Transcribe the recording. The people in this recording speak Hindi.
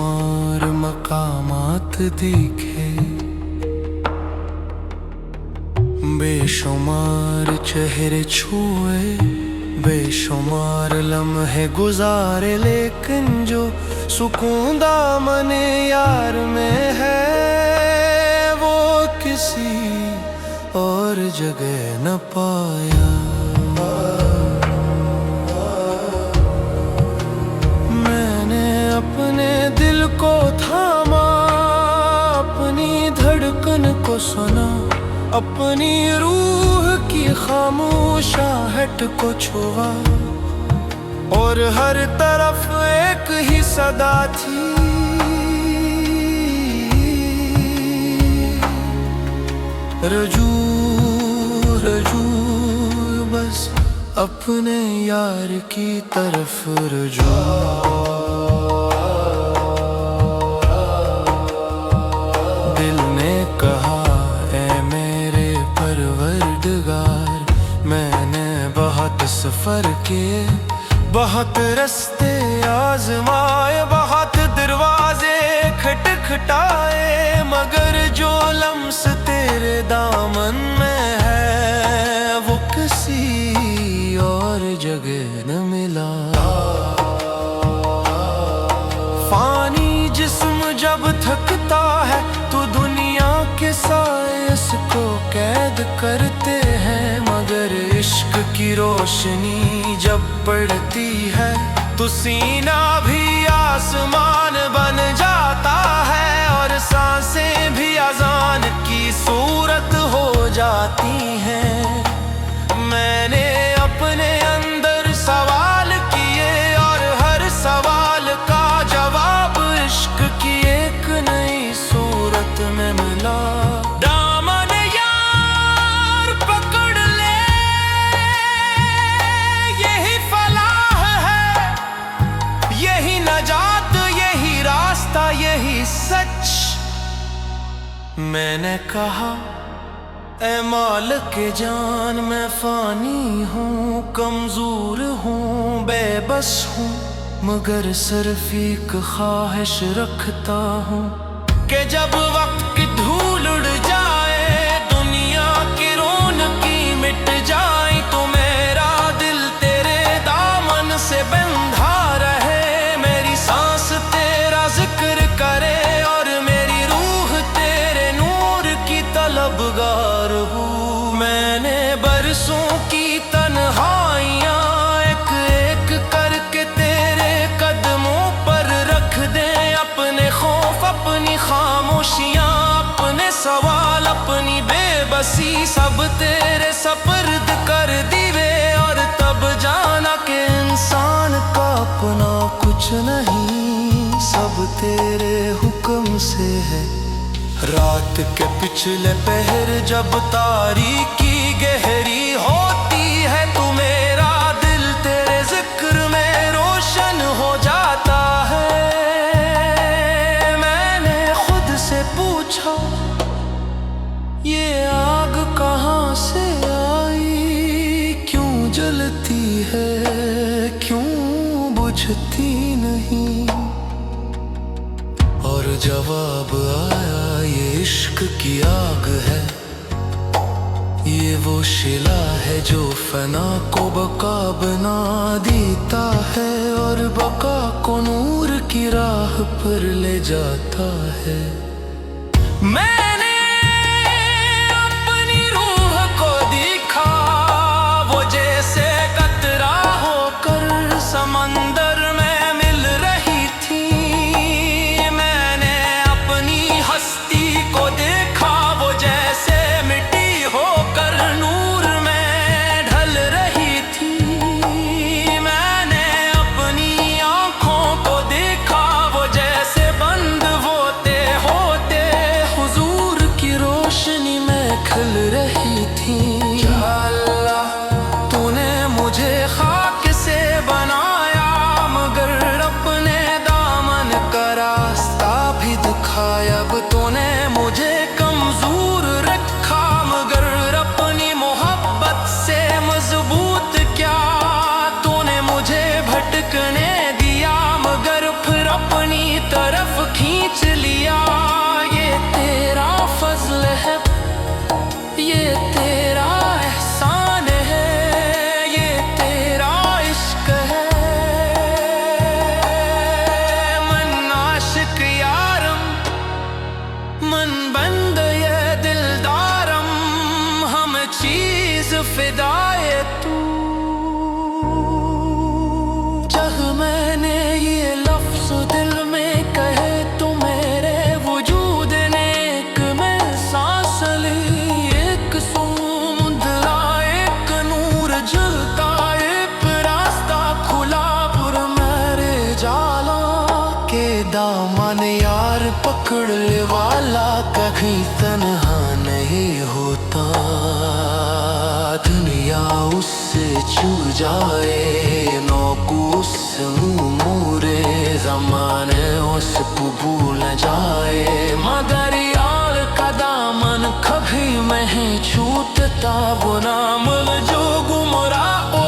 बेशुमार मकामात दिखे, बेशुमार चेहरे छुए, बेशुमार लम्हे गुजारे, लेकिन जो सुकून दामने यार में है वो किसी और जगह न पाया। मैंने अपने दिल को थामा, अपनी धड़कन को सुना, अपनी रूह की खामोश आहट को छुआ, और हर तरफ एक ही सदा थी, रजू रजू बस अपने यार की तरफ रजू। दिल ने कहा ऐ मेरे परवरदिगार, मैंने बहुत सफर किए, बहुत रास्ते आजमाए, बहुत दरवाजे खटखटाए, मगर जो लम्स तेरे दामन में है वो किसी और जगह न मिला। फानी जिस्म जब थकता है तो दुनिया के साए इसको कैद करते हैं, मगर इश्क की रोशनी जब पड़ती है तो सीना भी आसमान बन जाता है, और सांसें भी अजान की सूरत हो जाती हैं। मैंने अपने अंदर सवाल किए और हर सवाल का जवाब इश्क की एक नई सूरत में मिला। दामन यार पकड़ ले, यही फलाह है, यही नजात, यही रास्ता, यही सच। मैंने कहा ऐ मालिक जान, मैं फानी हूँ, कमजोर हूँ, बेबस हूँ, मगर सिर्फ एक ख्वाहिश रखता हूँ कि जब वक्त की धूल उड़ जाए, दुनिया की रौनकी मिट जाए, तो मेरा दिल तेरे दामन से बंधा रहे, मेरी सांस तेरा जिक्र करे और मेरी रूह तेरे नूर की तलबगार हो। मैंने बरसों की तन्हाइयाँ एक एक करके तेरे कदमों पर रख दे, अपने खौफ, अपनी खामोशियाँ, अपने सवाल, अपनी बेबसी सब तेरे सपर्द कर दिए, और तब जाना कि इंसान का अपना कुछ नहीं, सब तेरे हुक्म से है। रात के पिछले पहर जब तारीकी गहरी होती है, तो मेरा दिल तेरे जिक्र में रोशन हो जाता है। मैंने खुद से पूछा ये आग कहाँ से आई, क्यों जलती है, क्यों बुझती नहीं, और जवाब आया ये इश्क की आग है, ये वो शिला है जो फना को बका बना देता है, और बका को नूर की राह पर ले जाता है। मैंने अपनी रूह को देखा, वो जैसे कतरा होकर समंदर में मिल रही थी, मैंने अपनी हस्ती को देखा, वो जैसे मिट्टी होकर नूर में ढल रही थी, मैंने अपनी आँखों को देखा, वो जैसे बंद होते होते हुजूर मन यार पकड़ ले वाला कभी तन्हा नहीं होता। दुनिया उससे छू जाए नौकू उससे मोरे, जमाने उसको भूल जाए मगर यार का दामन कभी नहीं छूटता। वो नाम जो गुमराह